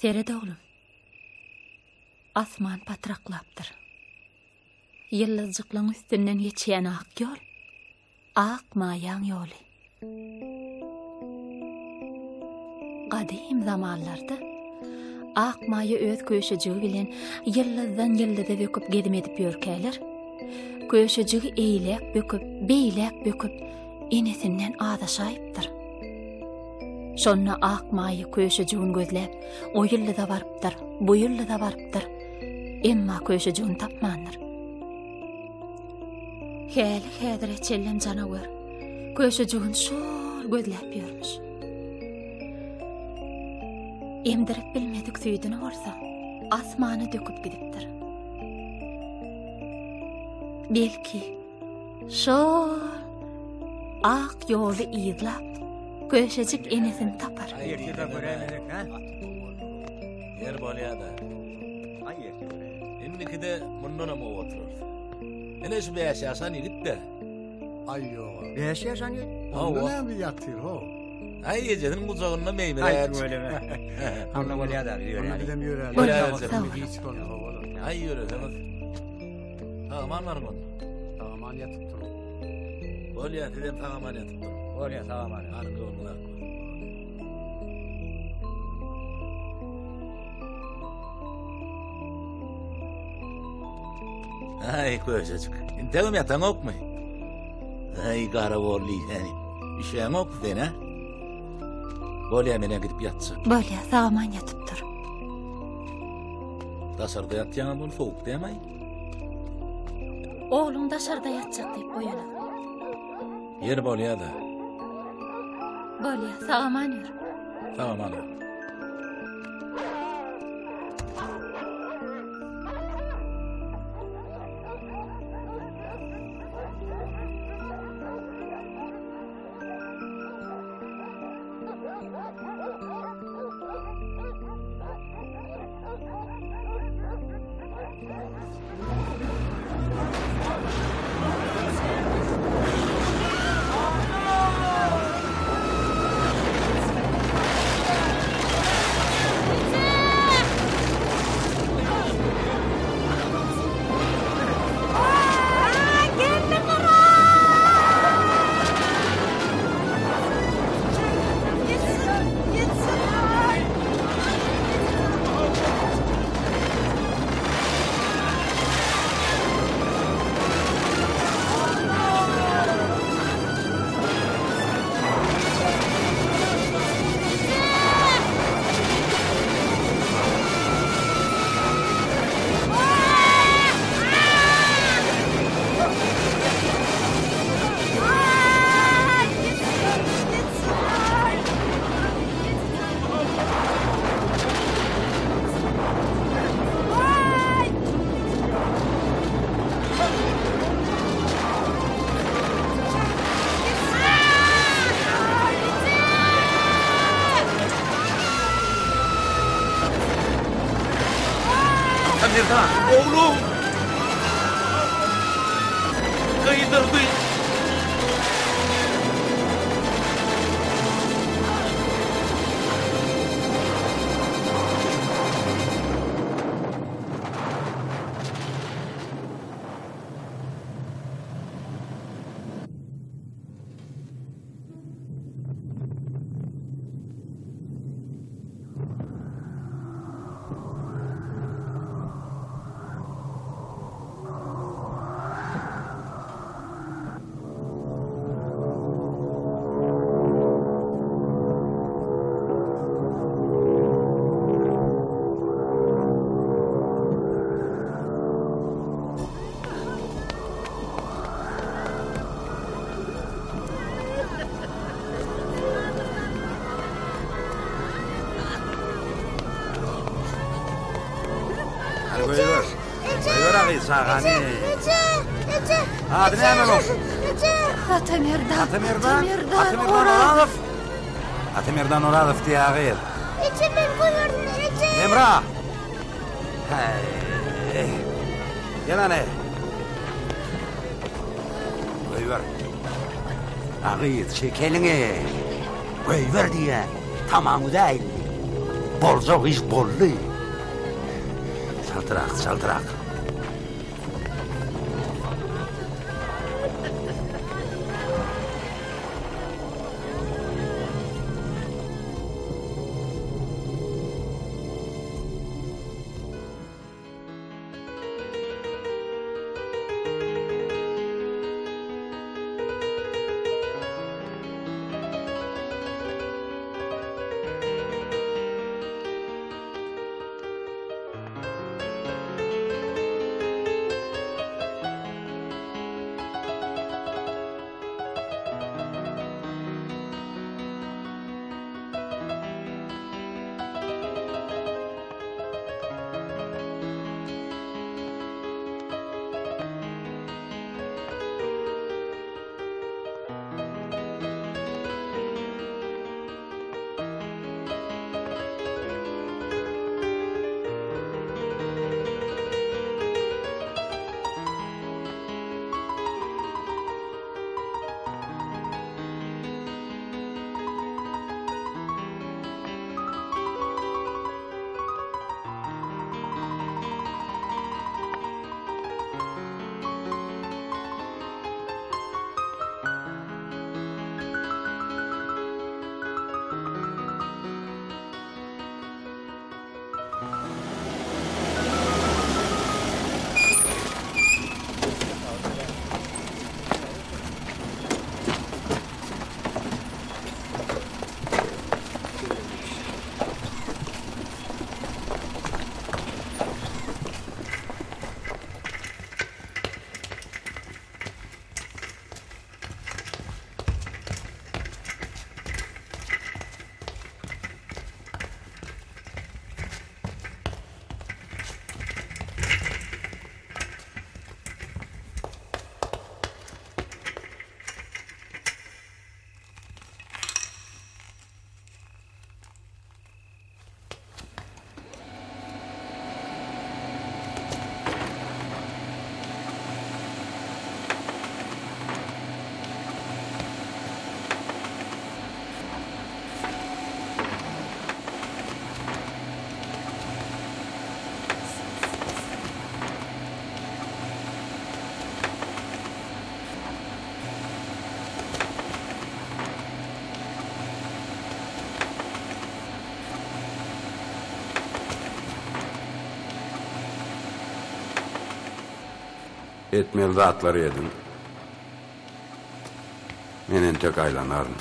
Serede oğlum. Asman patraklaptır. Yıldızcıklığın üstünden geçen ak yol, ak mayan yolu. Qadim zamanlarda ak mayı öz köşücüğü bilen yıldızdan yıldıza böküp gedim edip yörkäler. Köşücüğü eýlek böküp, beýlek böküp enesinden adaşaýypdyr. Şonna ak mayı köşücüğün gözläp, o yıldıza barıpdyr, bu yıldıza barıpdyr. Emma köşücüğün tapmandyr. Häli çellen janawar köşücüğün şol gözläp ýörmüş. Emdirip bilmedik süýdüni bolsa, asmany döküp gidipdir. Belki şol ak ýoly ýyglap, köşejik enesini tapar. Yer bolýada. Emmikide mundan mı oturur? Ene şu beş yaşan yigit de. Ay yoğa. 5 yaşan yigit. Onda ne bir yatır ho? Ay gecenin kucağında meymire. Ay böyle mi? Anla bolýada Onu bilemiyor herhalde. Hiç konu havalı. Ay yürü demez. Aman var mı? Aman yatıp durun. Bolýa dedem aman yatıp dur. Bolýa tamam hadi. Arka olmalar. Ay köşecik. İntegim yatan ok mu? Ay karavolli yani. Bir şeyin ok dene. Bolýa mene gidip yatsın. Bolýa saman yatıpdyr. Daşarda yatýan bunu soğuk demey. Oğlum daşarda yatjak diýip boýanat. Yer bolýada. Bolýa saman ýör. Tamam ana. Oğlum! Kıydırdı! Buyur ağay sağani. Adı ne hemen o? Atamirdan Oradov. Atamirdan Oradov diye ağay. Ben buyurdum Ece. Emrah. Gel anne. Buyur. Ağay çekelini. Buyur diye. Tamamı değil. Bolacak iş bolly. Çaltırak. Etmelde atları yedin. Menen tök aylanarın.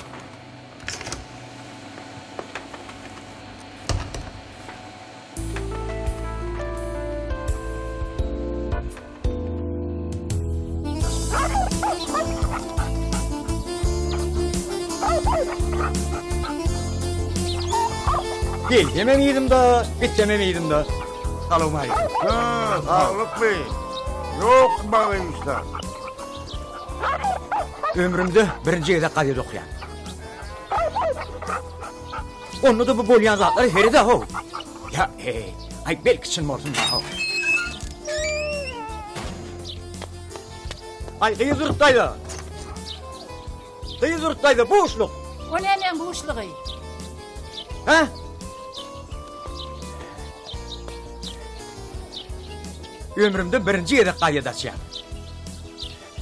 Gel dememeydim da, bit dememeydim da. Alamaydım. Sağlık bey. Yok bakayım işte. Ömrümde birinci yerde kadet okuyan. Onu da bu bolyan zatları heride ho. Ya ay belki çın morsun da ho. Ay kıyı zırttaydı. Kıyı zırttaydı bu uçluk. O neyle bu uçluğu? Ha? Ömrümde birinci yerde kadet açıyan.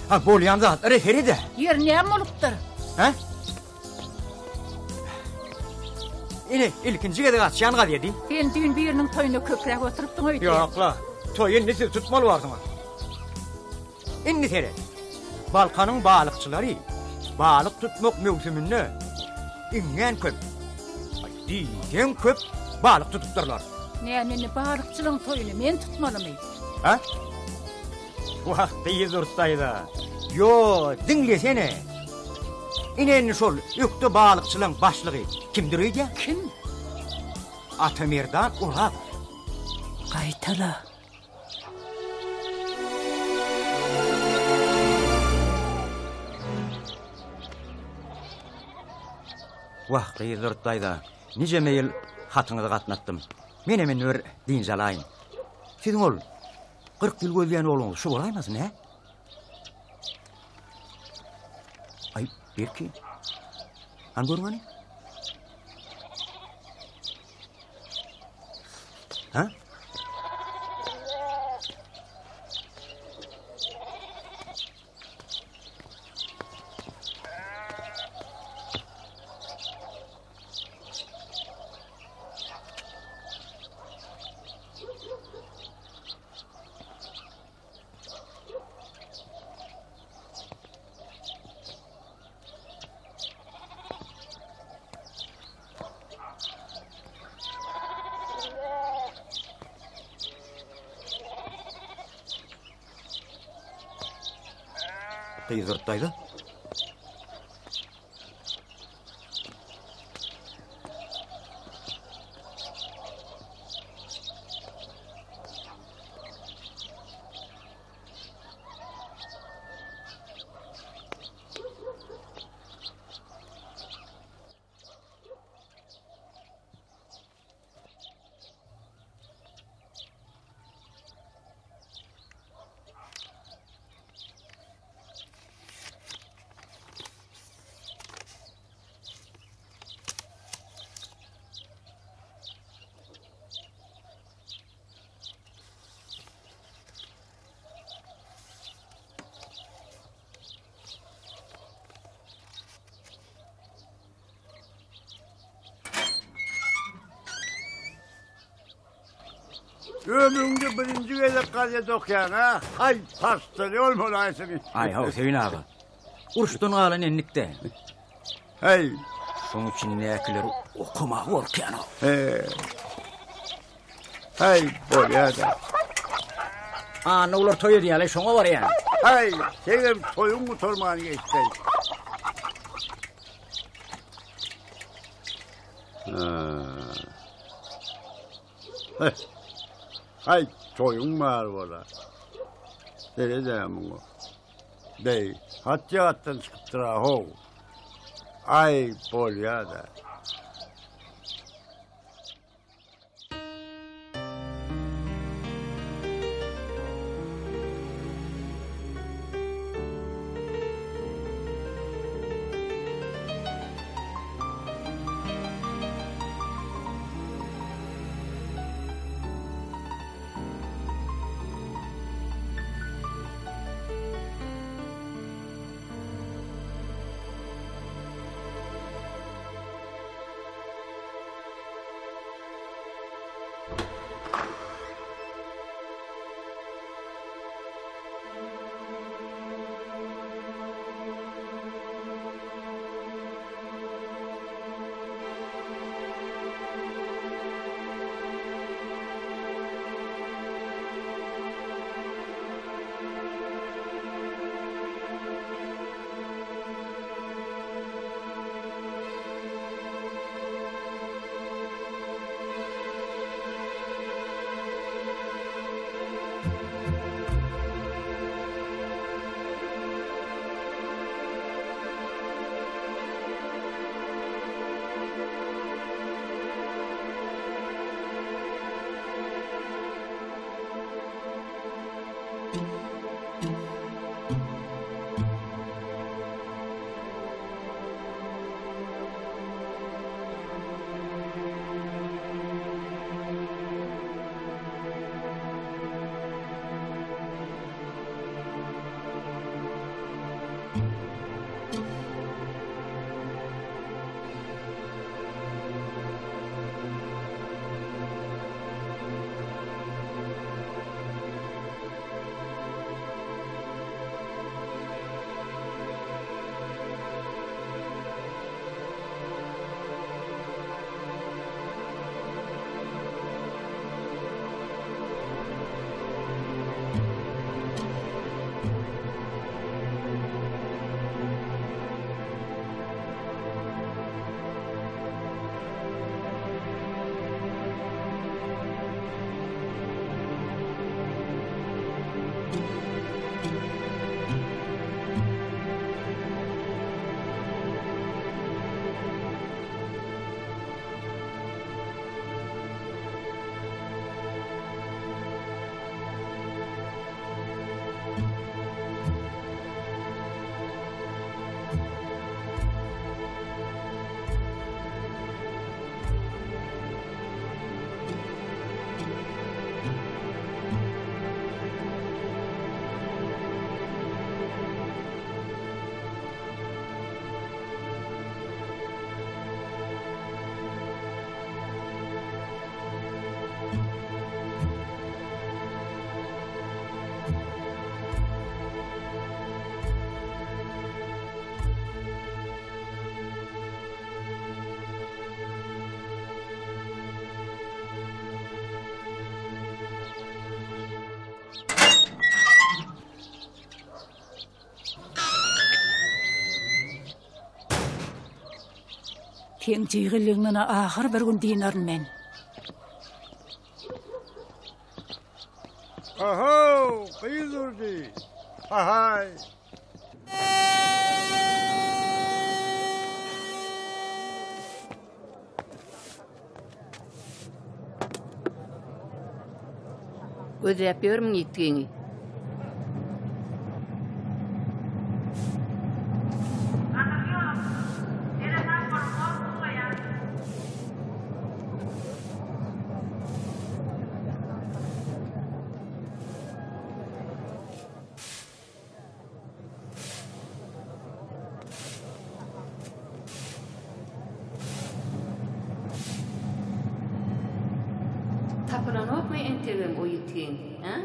Ha bolyan zatları heride. Yer ne oluptur? Ha? İlkinci yerde açıyan kadedi. Ben dün birinin toyunu kökrek oturuptun öyle. Yok la. Toyun nesi tutmalı vardı mı? İnni tere. Balkanın balıkçıları balık tutmak mevsiminde ingen köp. Diyden köp balık tutukturlar. Ne balıkçılığın toyunu men tutmalı mıyım? Ha? Vakti yizurttaydı. Yo dinlesene. İnen şol yüktü balıkçılığın başlığı kimdir öyle? Kim? Atamir'dan Urak. Kaytala. Vakti yizurttaydı. Nice meyil hatınızı katnattım. Menemin ör dincalayın. Sizin ol 40 yıl gözleyen oğlunuz şu olaymaz ne? Ay belki. Han görmeni? Ha? Kıyzırttaydı. Ömründe birinci kere gazete okuyan ha? Ay pastörü olmalı seni. Ay hav Sevin ağa. Uruştun ağlan enlikte. Hey. Şoň üçin näkileri okumak gorkyan. Hey bolya da. Ana ular toy edýärler, şoňa bar ýa. Hey, senin toyun mu tormanı geçti? Hay, toyun var valla. Derede bu. Bey, hatta attan çıkıp dura ho. Ay bolya da. Sen jigiliňine ahir bir gün diýerin men. Aho, kıyılırdı. Ahay. Göz yapıyorum gittiğini. Tapılan ok mu entegem o yittiğin? Ha?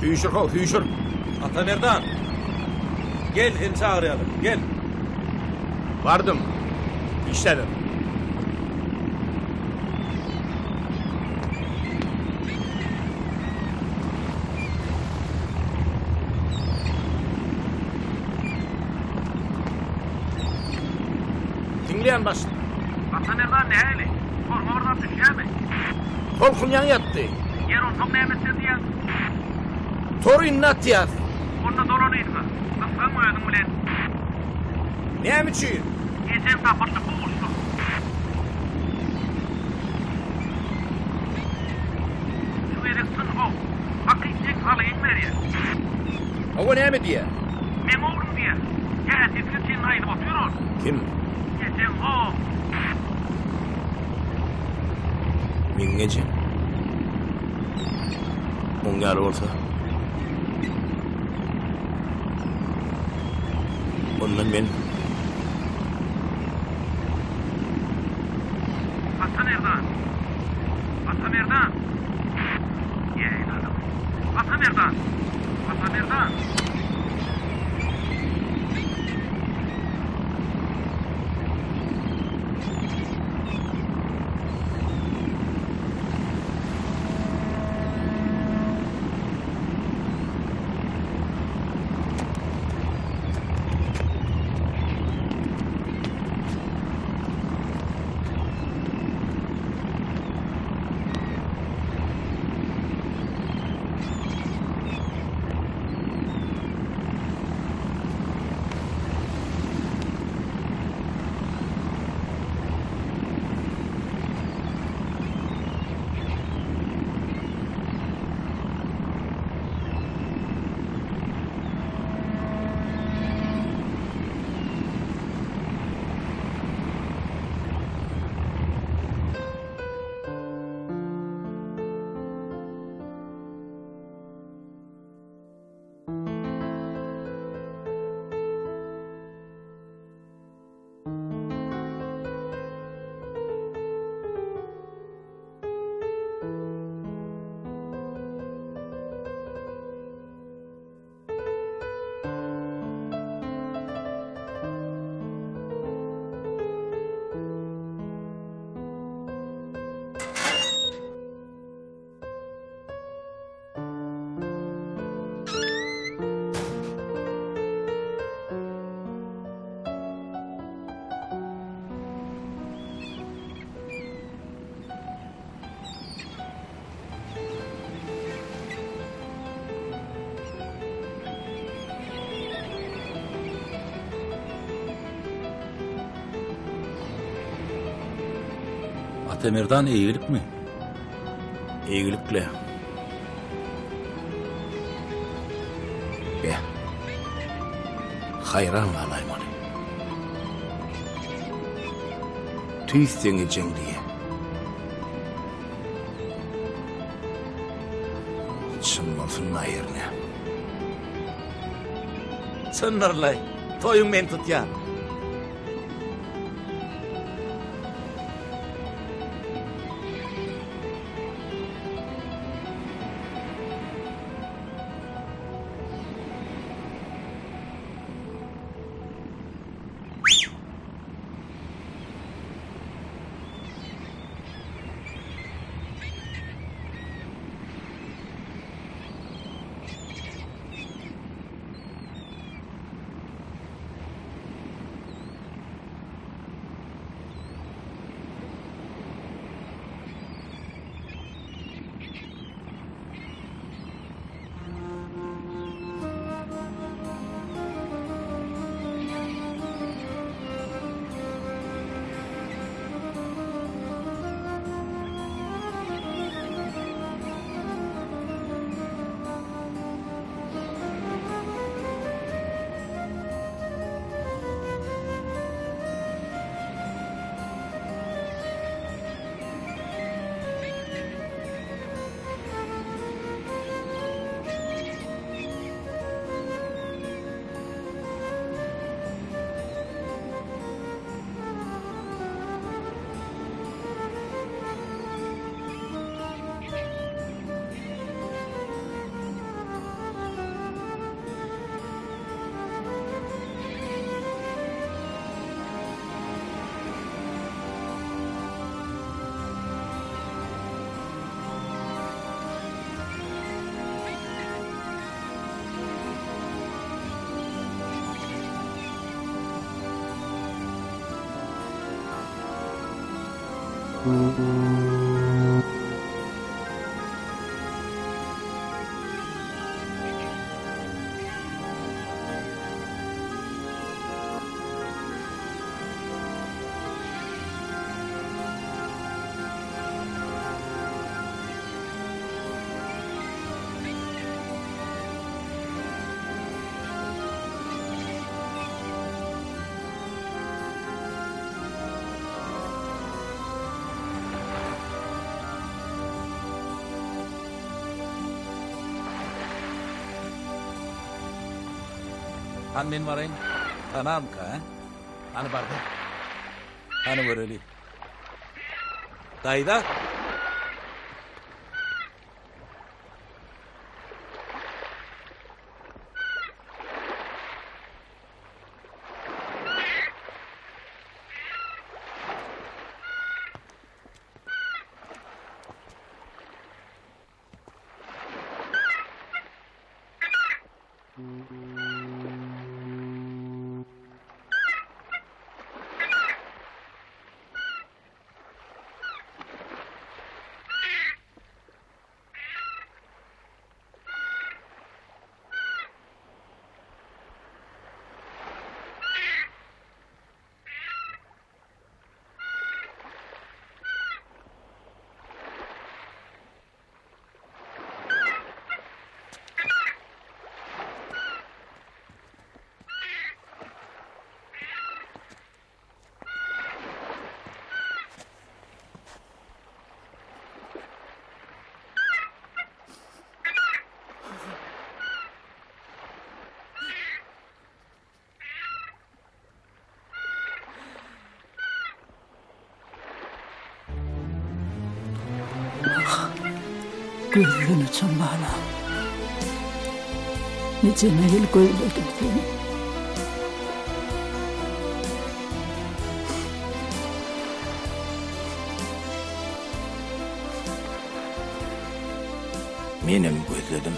Hüşür ho, hüşür. Atamerdan. Gel hem çağıralım, gel. Vardım. İşledim. Dinleyen başla. Atamerdan ne hali? Korma oradan düşüyor mu? Tolkunyan yattı. Yer ortam ne emesin diye. Torun nat yaz. Orada dolanıydı mı? Nasıl mı ödün ulan? Ne mi çiğ? Geçen tapırdı boğuştu. Şu ereksin o. Hakikaten halayın veriyor. O ne mi diye? Ben oğlum diye. Gerçi Türkiye'nin ayını batıyor. Kim? Geçen o. Mingeci. Ongar olsa. Ondan ben. Atamerdan. Atamerdan. Yeğen adam. Atamerdan. Atamerdan. Atamerdan eğilik mi? Eğilikle. Be. Hayran alayım onu. Tüysten geçen diye. Çınmasın ayırne. Sınırlay. Toyun men tut ya. Han men varayım. Tamam ka. Hani barda. Hani böyle. Dayda. Gözünü çınmana. Nice meyil gözledim seni. Menem gözledim.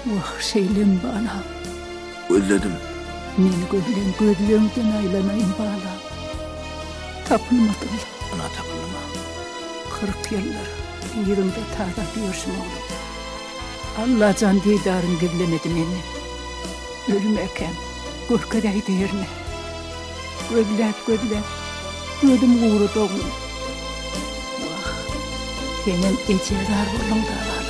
Vahşeylem bana. Gözledim. Men gözlerimden aylanayım bana. Tapılmadım. Ana tapılma. 40 yıllar yerimde tarda diyorsun oğlum. Allah can didarın giblemedi beni. Ölüm eken, gürkadey değirme. Gözler, Ödüm uğru doğum. Vah, benim ecerar bolun da alam.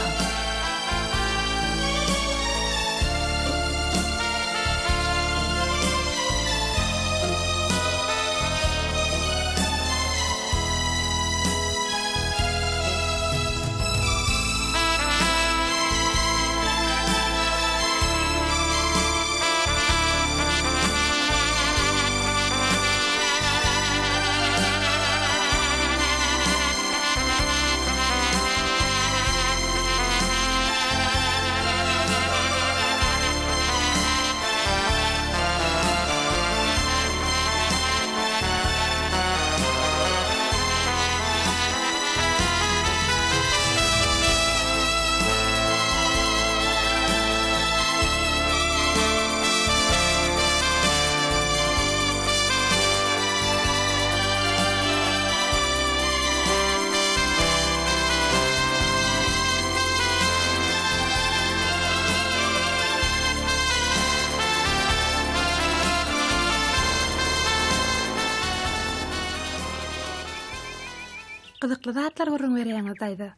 Gıdıklı zatlar gurrun verýäňiz aýdy.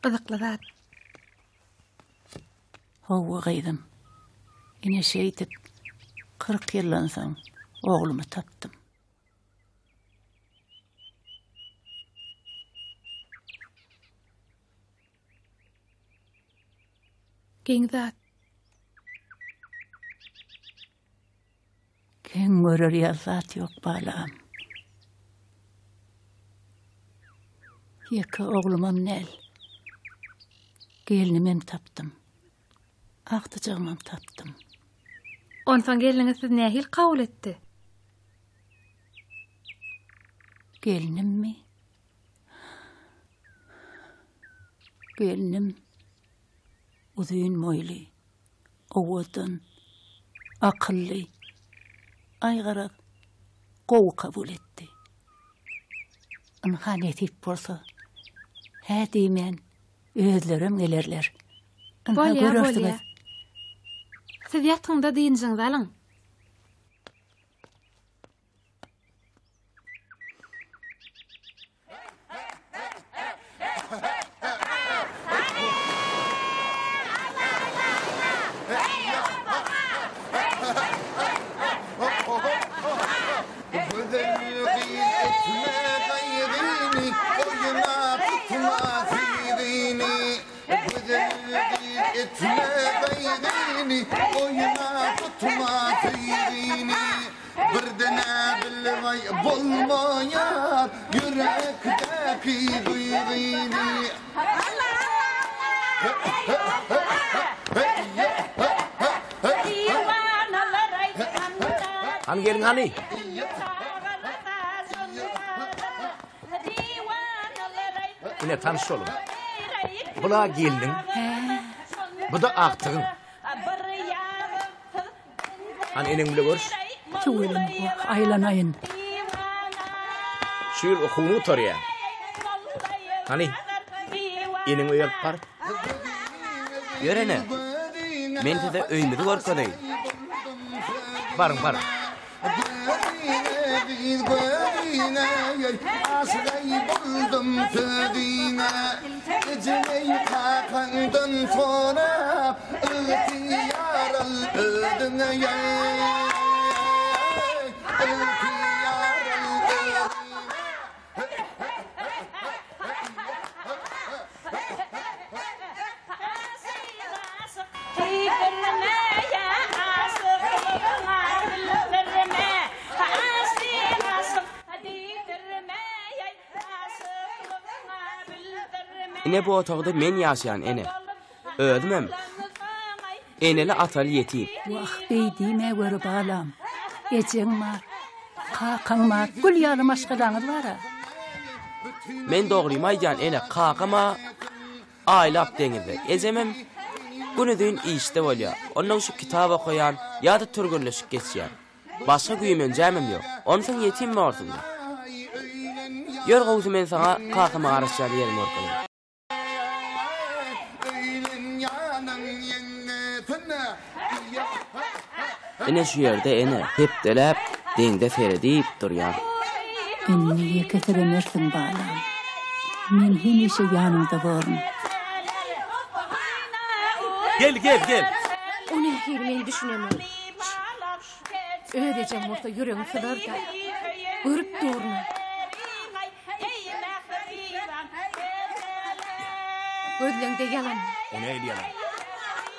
Gıdıklı zat. Hova gıydym. Ine şeýdip 40 ýyldan soň oglumy tapdym. Giň zat. Keň görür ýazat ýok balam. Ýeke oglumam näl. Gelinimem tapdym. Aktyjagymam tapdym. Ondan geliniňiz siz nähil kabul etdi? Gelinimmi? Gelinim uzun moýly, owadan, akylly, aýgara gowy kabul etdi. Ynhan etip bolsa, hä diýmen, özlerim gelerler. Bolýa. Siz ýatgyňda diýinjiňizi alyň. Bolmayan yürekteki duyğini Hani gelin hani? Yine tanış olun. Bula gelin. Bu da aktığın. Hani enin bile görüş? Tüwülüm bu, aylanayın. Şu yıl okulumu toruya. Hani? Enin uyup var. Görene. Men size öýmüdi gorkady. Barın. Asgay buldum tüdine Eceleyi kakandan sonra İhtiyar al ödüne İhtiyar al ödüne Ine bu otogda men ýaşaýan ene. Ödümem. Eneli atal ýetim. Wah beýdime görüp alam. Ejeň bar, kakaň bar, gül ýaly maşgalaňyz bara. Men dogry maýjan ene kakama aýlap deňizde. Ejemem günüdün işde bolýar. Ondan şu kitaba koýan ýa-da türgürleşip geçýär. Başga güýmen jämem ýok. Ondan ýetim mi ortunda? Ýör gowsy men saňa kakama garaşýar ýerim ortaly. Ene şu ýerde ene hep delep deňde seredip durýar. Niye getiremersin balam? Men hemişe yanında varım. Gel. O ne men düşünemem. Ödeyeceğim orta yüreğim fılar da. Görüp durma. Gözlerinde yalan. O ne yalan?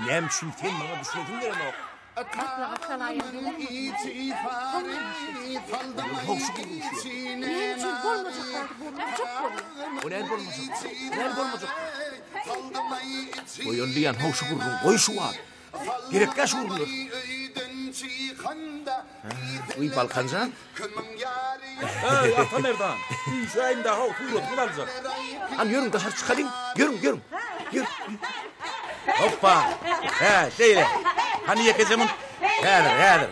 Nem için sen bana düşündün de ne? Oyunlayan hoşu kurun, koy şu var. Gerekli şu kurulur. Uy Balkancan. Atamerdan. Şu ayında ha oturuyor, kullanacak. Hani yürüm dışarı çıkalım. Yürüm. Hoppa. He, şöyle. Hani yekeceğimin. Hedir.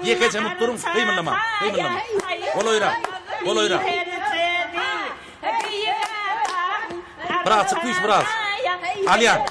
Yekeceğimin durum kıymırlama. Kol oyra. Biraz çıkmış biraz. Alyan.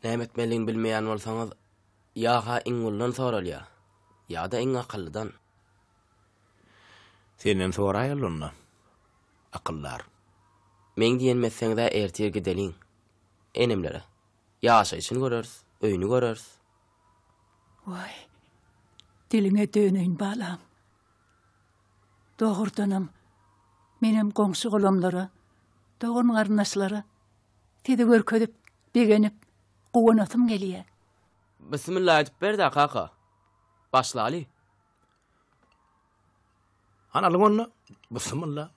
Näme etmeliň bilmeýän bolsaňyz, ýa-ha iňuldan soralýa, ýa-da iň akyllydan. Senden soraýalynna. Akyllar. Men diýenmezseň-de ertir gideliň. Enemlere. Ýaşaýşyny göreriz, öýünü göreriz. Vay. Diline dönüň balam. Doğurdanam. Menem goňşy golamlara, doğurun garnaşlara tede görkedip, begenip, gowanatym gelýär. Bismillah edip berdi kaka. Başlaly. Analyň onu. Bismillah.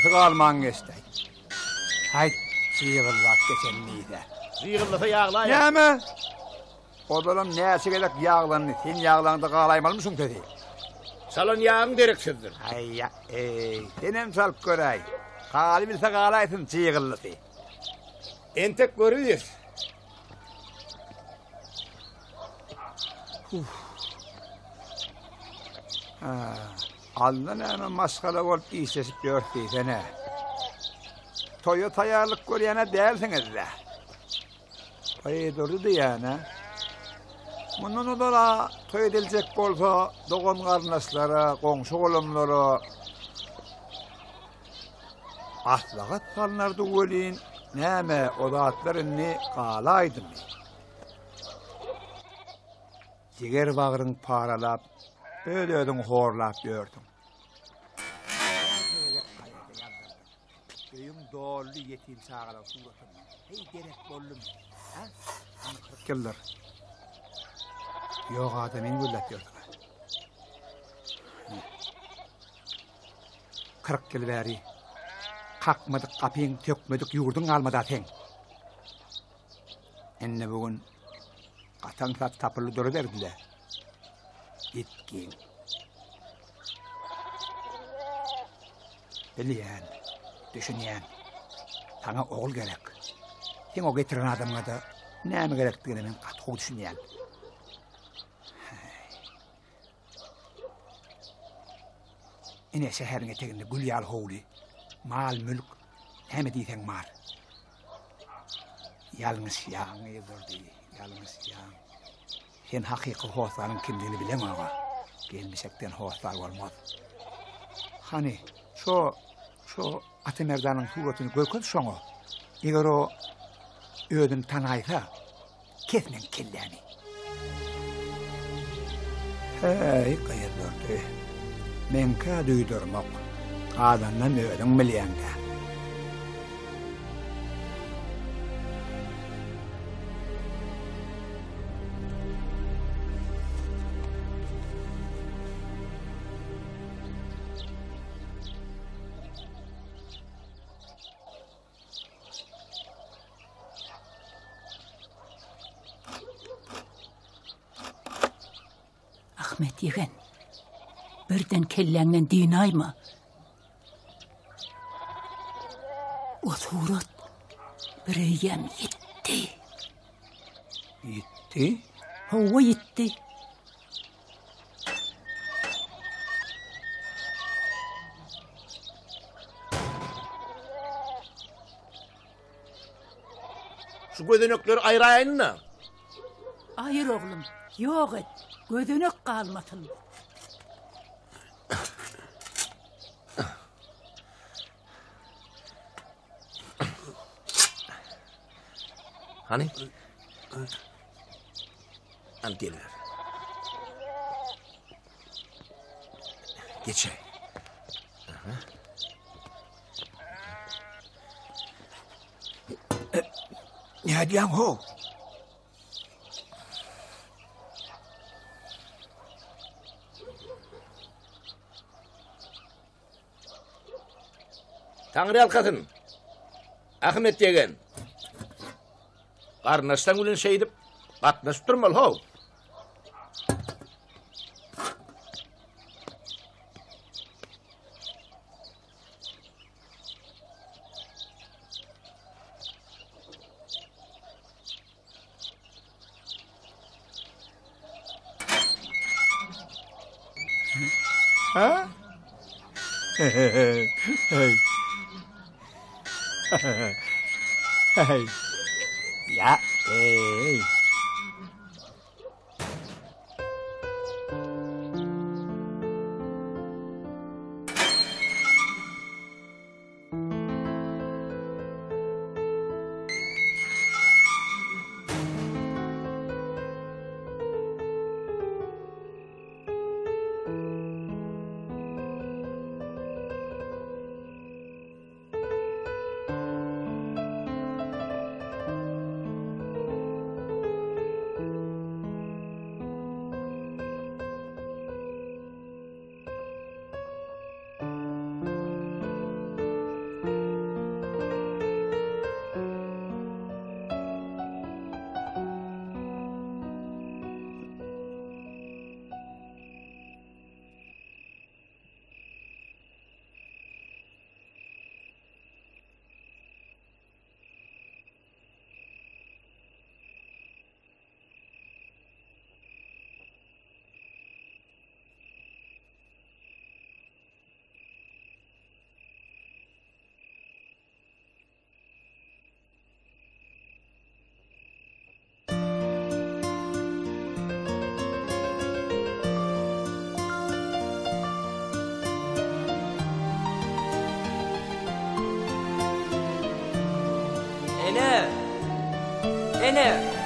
Näse galman geçdi. Hayt, çyğırlap geçenliýde. Çyğırlasa ýaglaýar. Näme? Odalam näse gerek ýaglanny, sen ýaglandy galaýmalmysyň dedi. Salon ýağın dereksizdir. Ay ya, senem salyp göräý. Galy bilse galaýsyn çyğırlasy. Entek görüýär. Aldan näme maskala bolup işesip ýördi sene. Toýa taýýarlyk görýäne dälsiňizde. Paýdurdy ýa-na. Mundan olara toy ediljek bolsa, dogan garnaşlara, goňşy golamlara aslagat salnardy welin, näme odatlaryny galaýdymy? Jiger bagryň paralap, öýdüň horlap ýördüm. Göýüm dolly ýetim çağala suratyny. Hey gerek boldum. Ha? 40 ýyllar. Yok adamın güllep yordum. 40 yıl beri kalkmadık kapıyın tökmedik yurdun almadı aten. Enne bugün katan sat tapırlı duru verdiler. Gitkin. Biliyen, düşünyen, sana oğul gerek. Sen o getiren adamına da näme gerektigini men katı düşünyen. Ine şehirine teginde Gülyal Howly, mal mülk, heme diýsen mar. Yalnız ýaňy ýygyrdy, yalnız ýaň. Sen hakyky hostlaryň kimdigini bilen aga. Gelmişekden hostlar bolmaz. Hani, şu Atemerdanyň suratyny görkün şoňa. Eger o ödün tanaýsa, kesmen kelläni. Hey, gaýerlerde. Menka duydurmak, adamdan ödün bilyende. Ahmet Yegen. Birden kelläňden dinaýma. O surat bireýem ýetdi. Ýetdi? Howa ýetdi. Şu gödenekleri aýraýyna. Aýyr oglum, ýok et. Gödenek galmasyn. Hani? Al geliver. Geçey. Ne diýäň ho? Taňry alkatyn. Ahmet Yegen. Garnaşdan bilen şeýdip gatnaşyp durmaly ho. Ha? Hey. Hey. Ya, hey. Ene.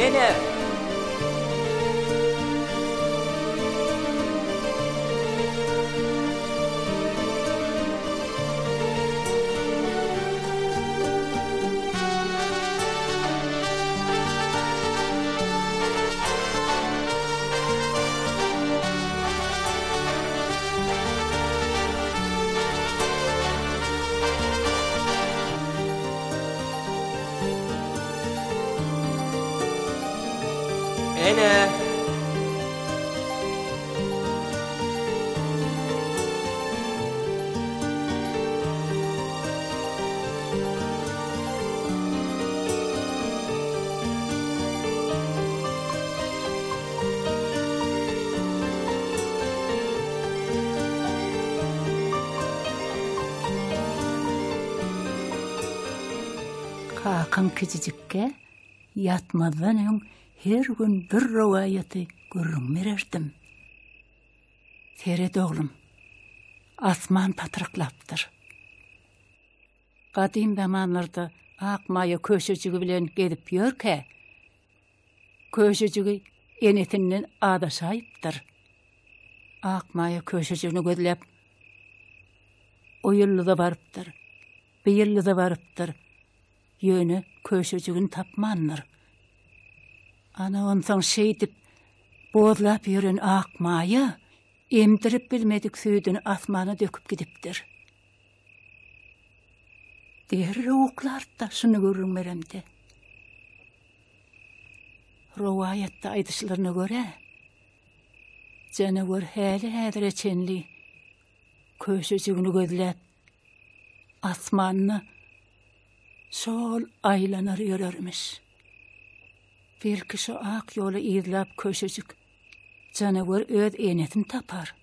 Ene. Ene. Kakan küçücükke yatmadan ön her gün bir rivayeti görünmererdim. Seyret oğlum, asman patırıklaptır. Kadim zamanlarda akmaya köşecüğü bilen gelip yörke, köşecüğü enetinden adaşayıptır. Akmaya köşecüğünü gözlep, o yıllı da varıptır, bir yıllı da varıptır, yönü köşecüğün tapmandır. Ana ondan şey dip, bozlap yürün akmaya, emdirip bilmedik süydünü asmana döküp gidiptir. Diğer rovuklar da şunu görürüm veremdi. Rovayette aydışlarına göre, canavar hali hädire çenli, köşecüğünü gözlep, asmanını sol aylanar yörörmüş. Belki şu ak yolu izlap köşecük, canavar öz enetin tapar.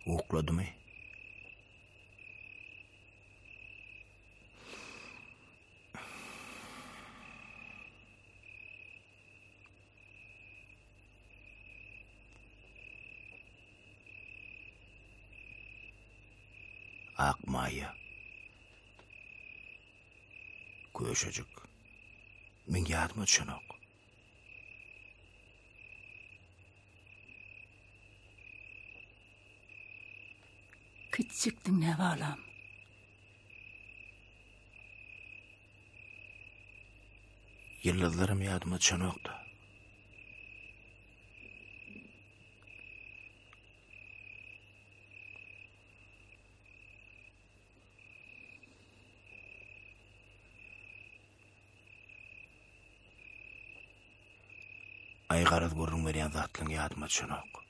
Okladı mı? Akmaya. Köşecik. Men yardım çanok. Küçüktüm ne valam. Yıllarım yardım çanok da. Aygarad görün veren zatlın yardım çanok.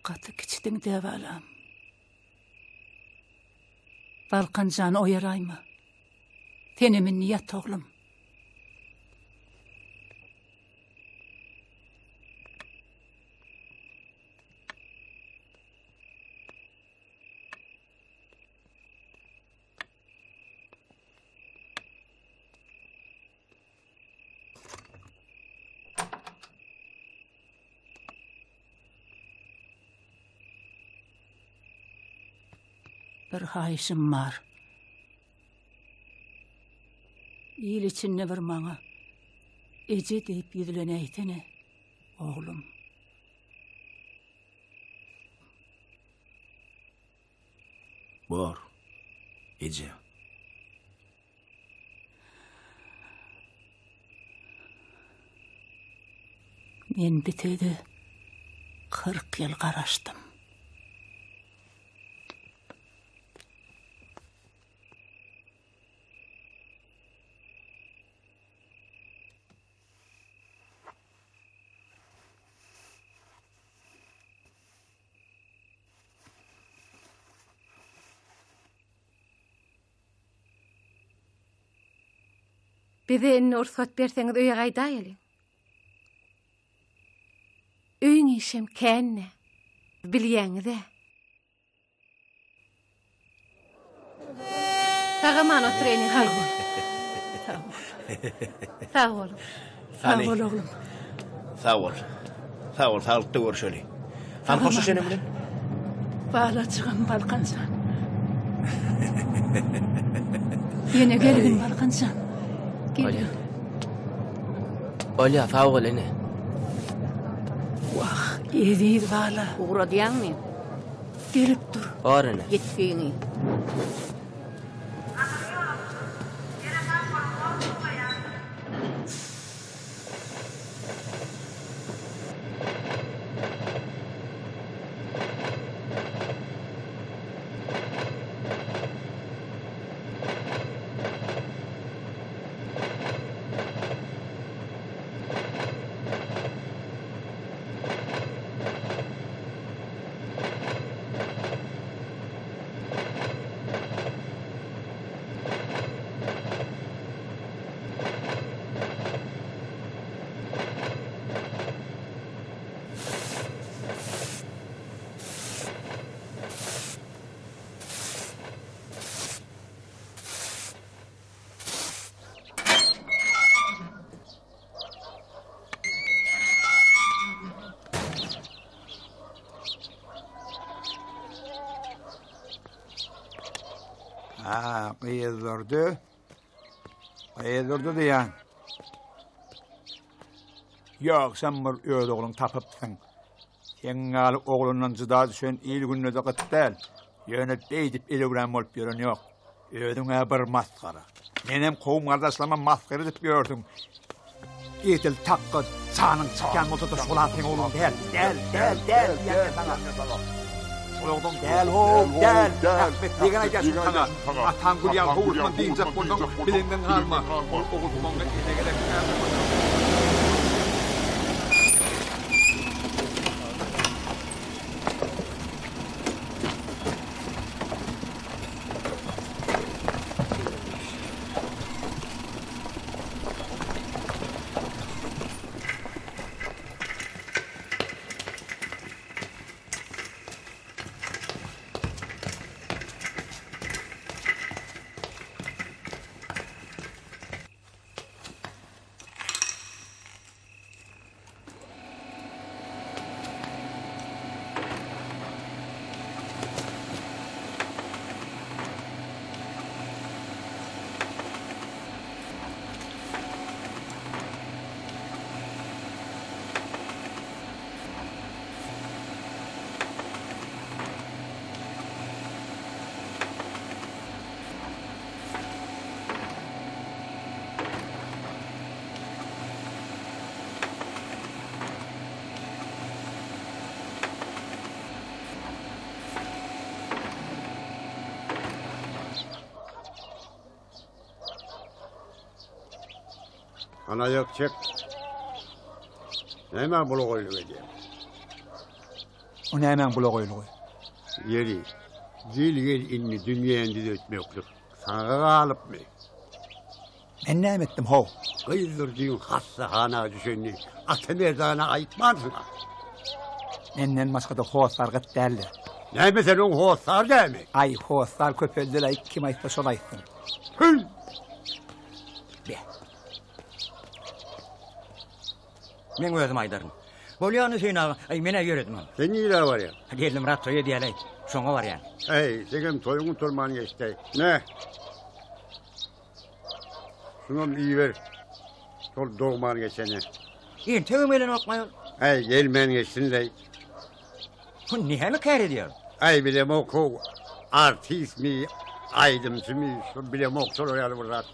Katı kiçtin devalam. Balkancan oyarayma. Tenemin niyet oğlum. Bir hayışım var. İyil içinne bir maňa ece deyip yüzüleneytene, oğlum. Bor, ece. Men bitedi 40 yıl garaşdym. Bize enne ursat berseňiz öýe gaýdaýaly. Öýüň işem känne. Bilýäňiz-e. Tagaman oturýany hal. Sağ ol. Sağ ol oğlum. Sağ ol. Sağ ol, sağlıkta görüşeli. Han hoşu seni bilen? Bağla çıgan Balkancan. Yine gelin Balkancan. Gelin. Olya, sağ ol ene. Vah, iyi bağla. Uğra diýäň mi? Gelip dur. Bar ene. Yetişýäňi. Qıyızdırdı. Qıyızdırdı diýän. Yok, sen bir öýde oğlun tapypsyň. Sen gal oğlundan jyda düşen il günne de gitdäl. Ýöne beýdip elegram bolup ýören ýok. Öýdüňe bir maskara. Menem gowum gardaşlama maskara edip gördüm. Etil taqqy sanyň çykýan bolsa da şolatyň oğlum del. Oğlum gel hop gel. Ahmet digene gelsin sana. Atan gülyan hovurtman deyince buldum. Bilinden kalma. Oğulmanla gele Ana yok çek. Hemen bulu koyulu edeyim. O hemen bulu koyulu. Yeri. Zilgel inni dünya endide ötmeklik. Sana alıp mı? Ben ne ettim ho? Kıyıldırdığın hassa hana düşenli. Atı merdana ayıtmansın. Menden başkada hoğuzlar gıt derler. Ne mi sen o hoğuzlar değil mi? Ay hoğuzlar köpöldüler kim ayıtta şol ayıttın. Hıll! Men özüm aydarım. Bolýany sen ay mene ýöredim. Sen ýere var ya. Diýelim rattoya diýelek. Şoňa var ýa. Hey, sen toyuňy turman geçti. Ne? Şunun iyi ver. Sol doğman geçene. İn tövmelen okmaýar. Hey, gelmen geçsin de. Bu näme kär edýär? Ay bilem oku. Artist mi? Aydımcı mı? Şu bilem oku ýaly bir rat.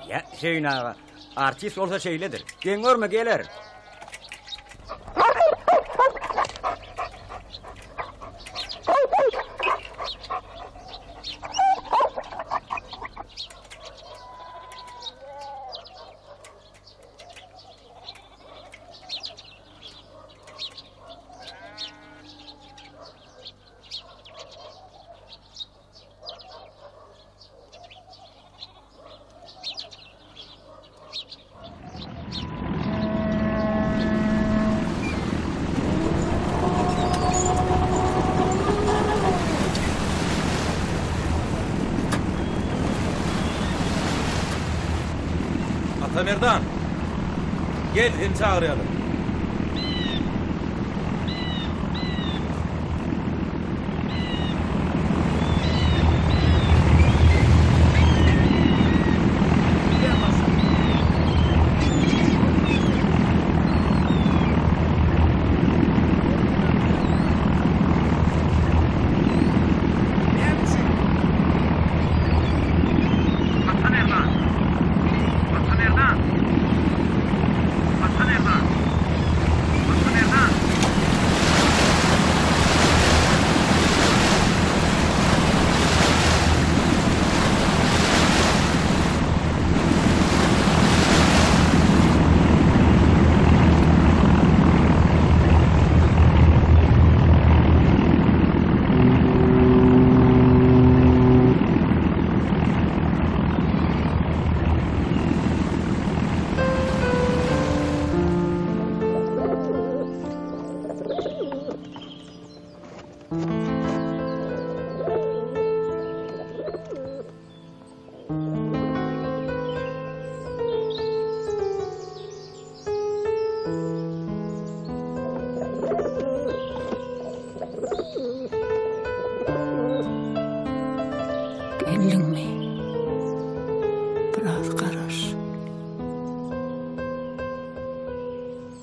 Ya, Hüseyin ağa, artist olsa şeyledir. Geňörme geler. Atamerdan. Gel hem çağıralım.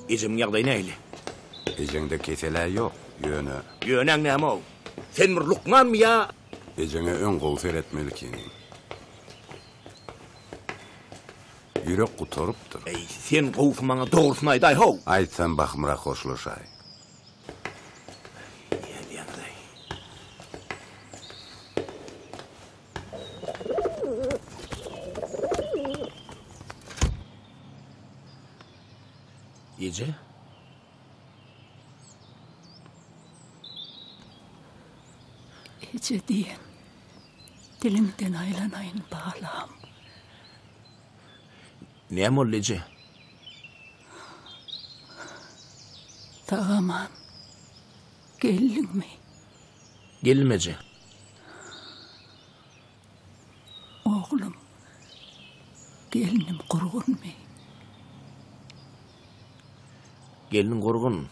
Ecem'in ýagdaýy näýli? Ejengde keseler yok. Yönen näme o? Sen bir Lukman mı ya? Ejenge ön gol seyretmelikin. Yürek kutoruptur. Sen gowsy maňa dogrusyny aýdaý ho. Aýtsan bakmyra hoşlaşay. Ece? Ece diyen, dilimden aylanayın bağlam. Näme ol Ece? Tağaman, gelin mi? Gelme Ece. Oğlum, gelinim kurgun mi? Gelinin gorgun.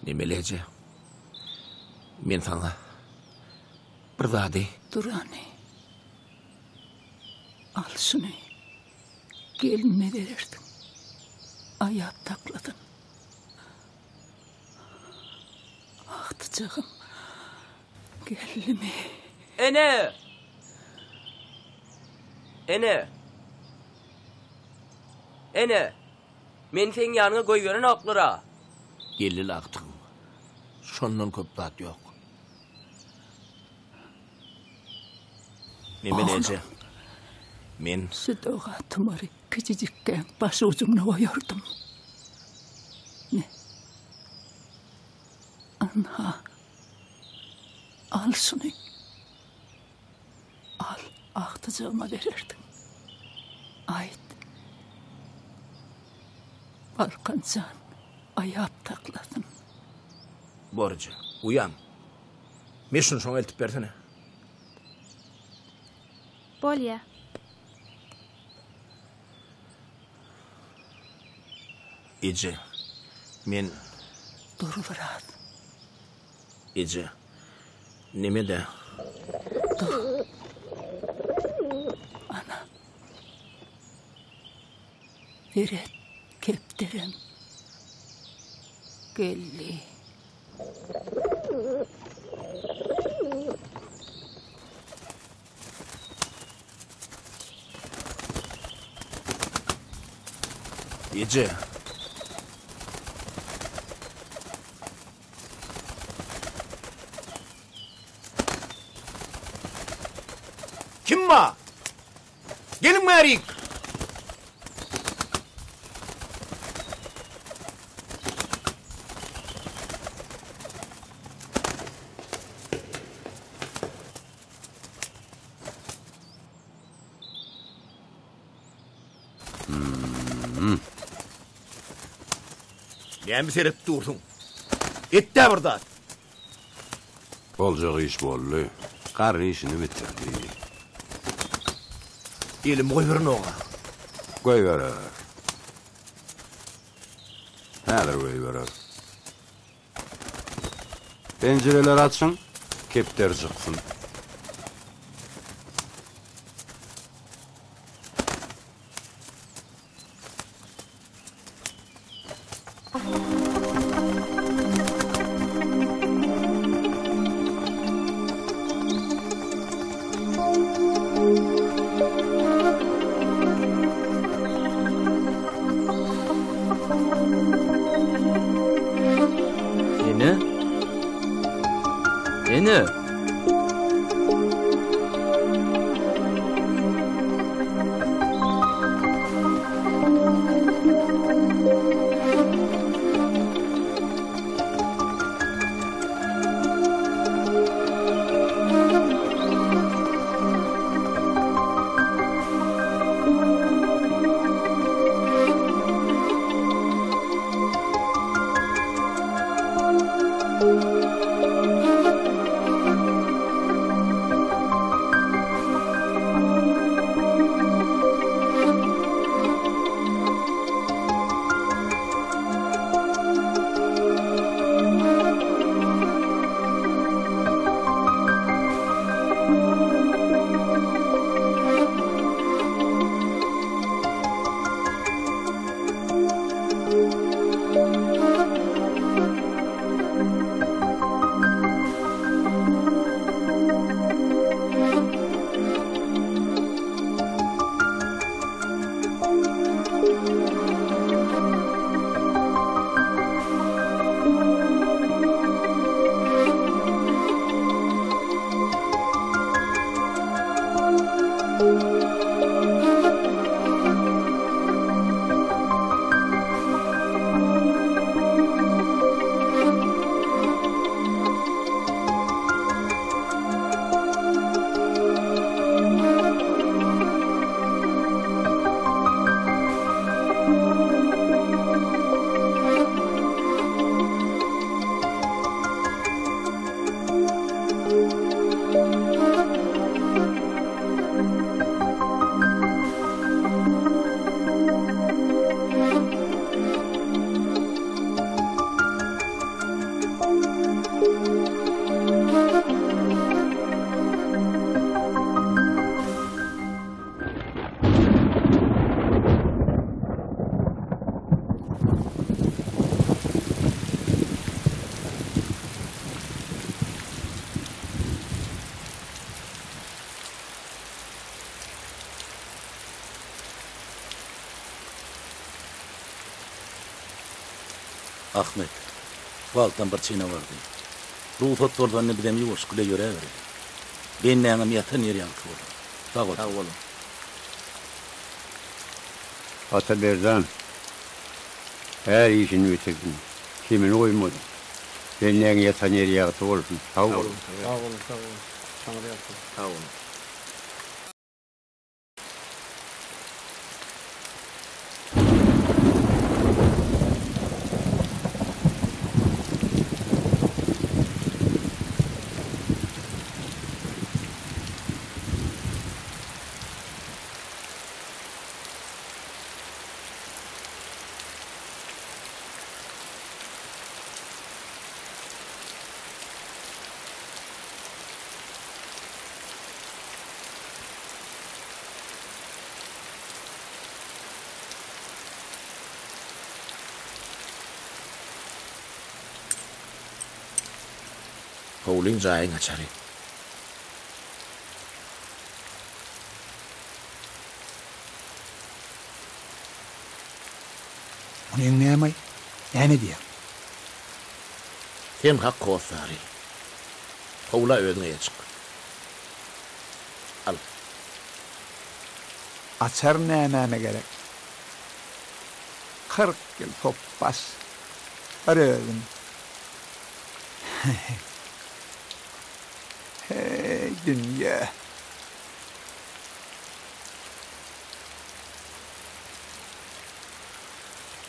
Nemeli Ece? Men sana bir zady. Dur anne. Al şunu. Gelinime verirdin. Ayap takladın. Aktıcağım. Gelinime. Ene! Ene! Ene! Men sen ýanyna goýberen aklyra. Gelil aktyň. Şondan köp zat ýok. Nemeli Ece? Men Süt oğa tımarı küçücükken baş ucumuna koyurdum. Ne? Anha. Al şunu. Al, aktıcığıma verirdin. Ait. Balkancan, ayap takladın. Borcu, uyan. Men şunu şoňa eltip bersene. Bolýa. Ece, men Duruvrat. Ece, neme de? Dur. Ana. Veret keptirim. Gelli. Ece. Kim var? Gelin Merik. Näme serep dursun? Etde burada. Olacak iş bolly. Garry işini bitirdi. Elim goýberin oğa. Koy ver. Häzir koy ver. Pencereler açın, kepter çıksın. Yeni. Ahmet, valtan bir çiğne vardı. Ruhsat torbanını bilem yoğuş güle göre verdi. Ben neyim yatan yer yankı oldu. Sağ ol. Sağ olun. Ataberdan, her işini bitirdin. Kimini koymadın. Ben neyim yatan yer yankı olsun. Sağ olun. Sağ olun, sağ olun. Sana da yaptım. Sağ olun. Howling dài ngachari. Onu yengleyemay. Yani diye. Hem hak kozari. Howla ödüne çık. Al. Açar neyememe gerek. 40 yıl topbas. Arıyorum. Hey dünya.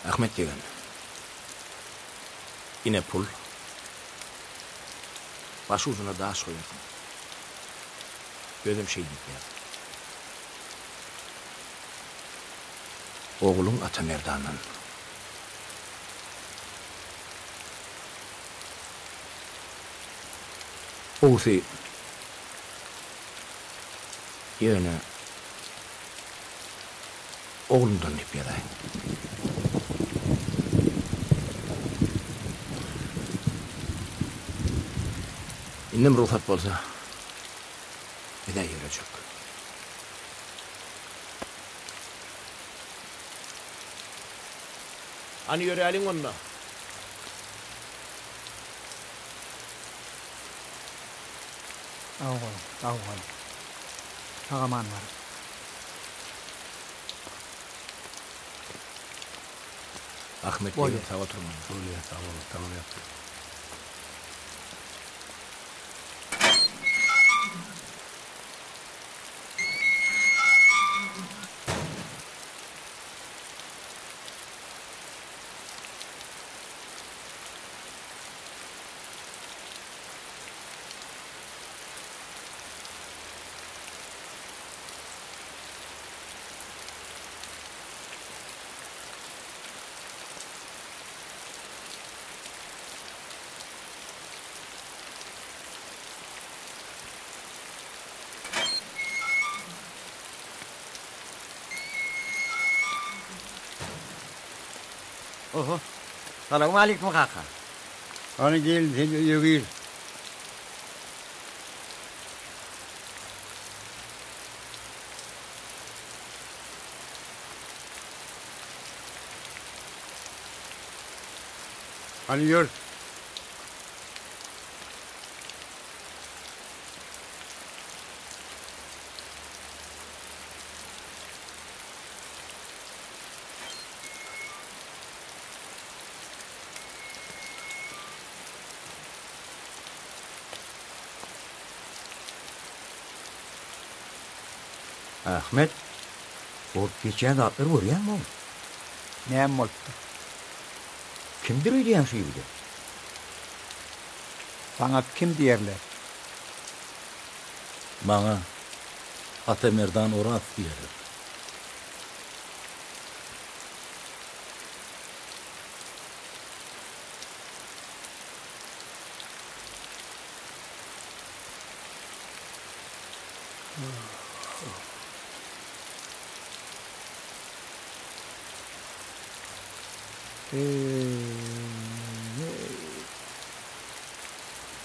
Ahmet degan. Yine pul. Başı ucuna daha soyardım. Gözüm şey değil ya. oğlun Atamerdan'ın. Oğusi yöne oğlumdan dip yaday. İnnem ruhsat bolsa eda yürüyecek. Hani yöreyelim onunla. Ağol. Ağaman var. Ahmet Buyur. Bey'in tava turmanı. Öyle tamam yaptım. Oho. Selamun aleyküm kaka. Hani gel sen öyle. Hani yürü. Ahmet. O geçen atlar vuruyor mu? Näme boldy? Kimdir öyle şey bir de? Sana kim diýerler? Bana Atamerdan Oras diýerler.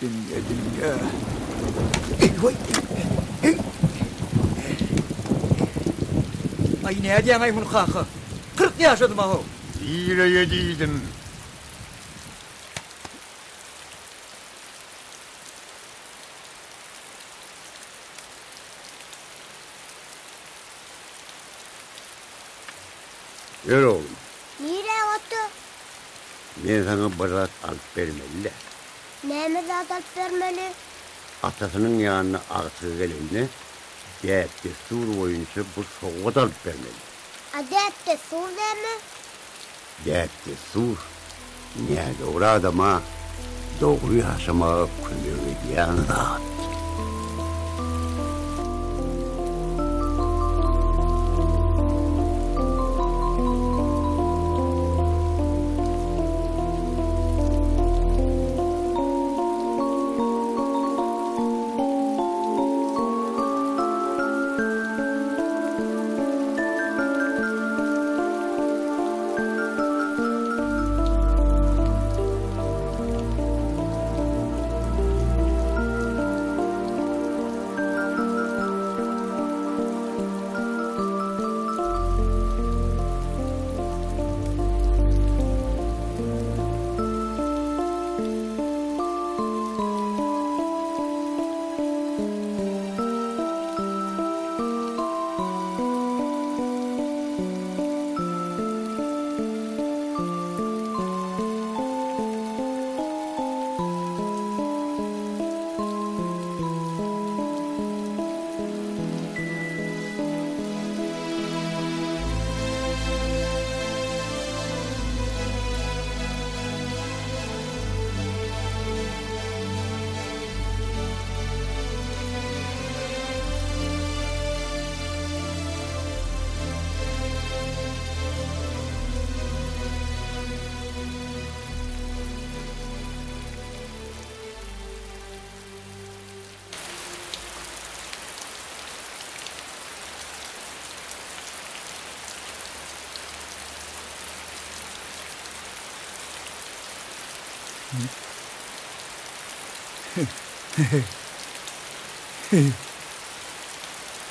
Dünya. Ay ne diyen ay bunu kaka? 40 yaşadım aho. Yine yediydim. Yürü oğlum. Nire otu? Ben sana bırak alıp vermeliler. Neyme alıp vermeli? Atasının yanına artığı gelene deyette sur boyunca bu soğuda alıp vermeli. Adette sur deme? Deyette sur. Ne doğru adama doğru yaşama kulübü yanına.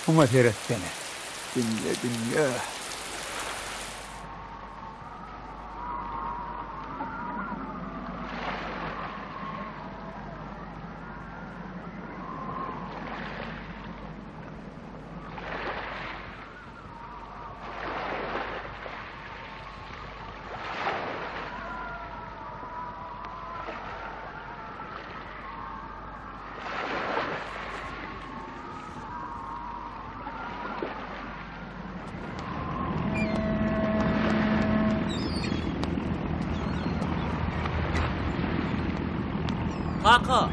Ama seyrettene. Dinle. Kaka.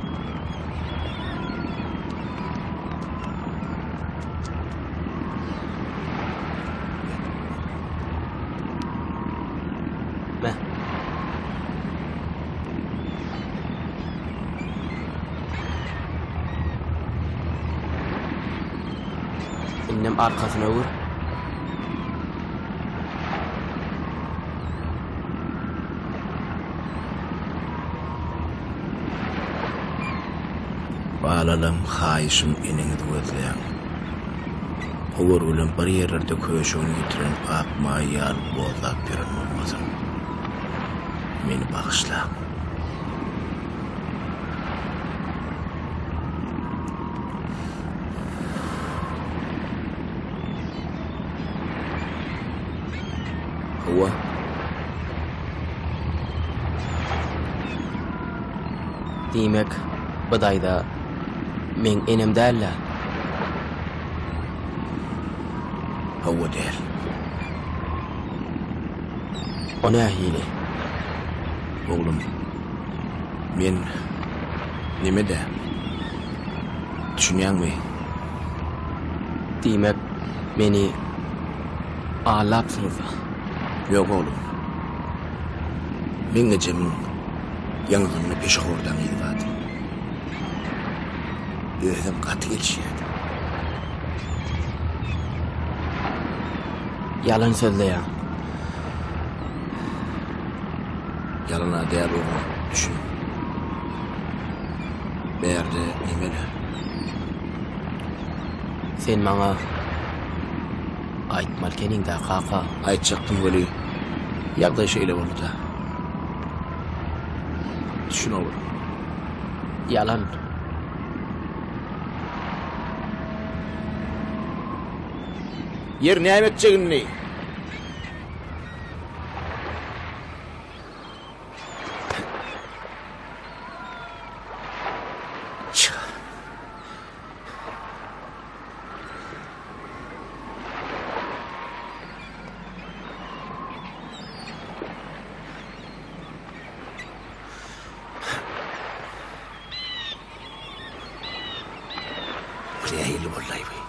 Ne? İnnem arkasına vur. Balalım hayışım eningdi gözleyen. Oğurulun bir yerlerde köşeğini getiren akma yal bozlap birin olmasın. Meni bağışla. Hova. Demek budayda men enem derle. Hova der. O ne hile? Oğlum, men nime de düşünýän mi? Demek meni ağlapsınız. Yok oğlum. Men gecemin yangınını peşahordan ilvadım. Öğredim katı gelişiydi. Yalan söyle ya. Yalana değer oğlum, düşün. Berde nimeli. Sen bana aytmalkenin da kaka. Aytacaktım böyle. Yağda şeyle oldu da. Düşün oğlum. Yalan. Yer ne edeceksin ne? Buraya hili vallahi be.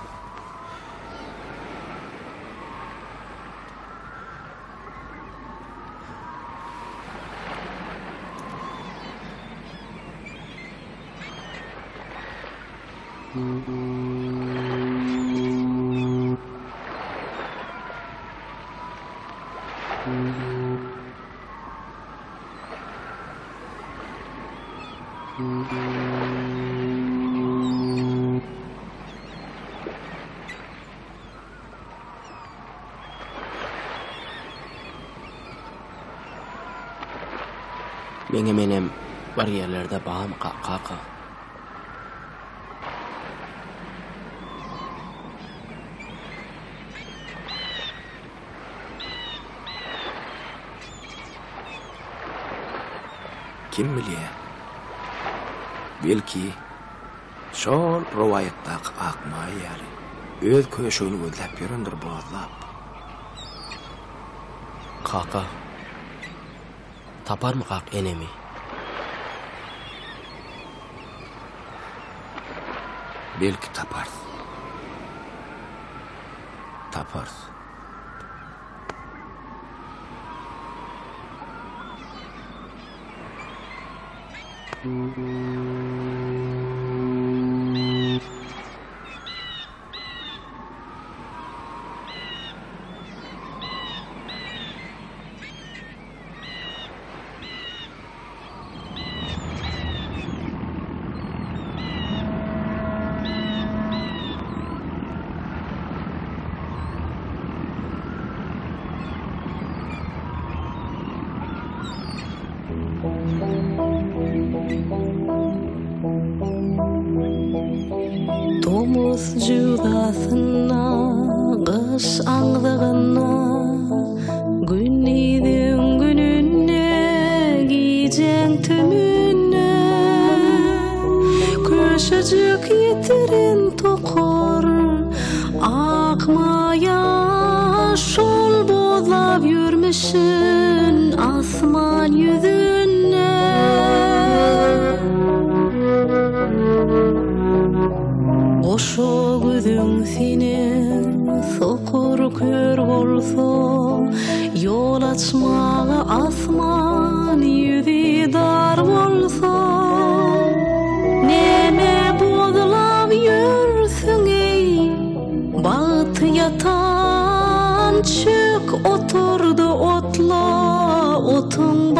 Menem var yerlerde bağım kaka. Kim biliyor? Belki şol rovayettaki akma yali öz köşeğini gözlep yöründür bozlap. Kaka. Tapar mı kak enemi? Belki tapar. Tapar. Domuz judasına, kış ağdığına, gün idin gününe, giyeceksin tümüne. Köşecik yitirin tokor, akmaya şol bozlap yürmüşün asman yüzüne. Oşo gözün senin sokur kör bolsa, yol açmağa asman yüzü dar bolsa. Neme bozlap yürsün ey, bağıt yatan çık oturdu otla, otun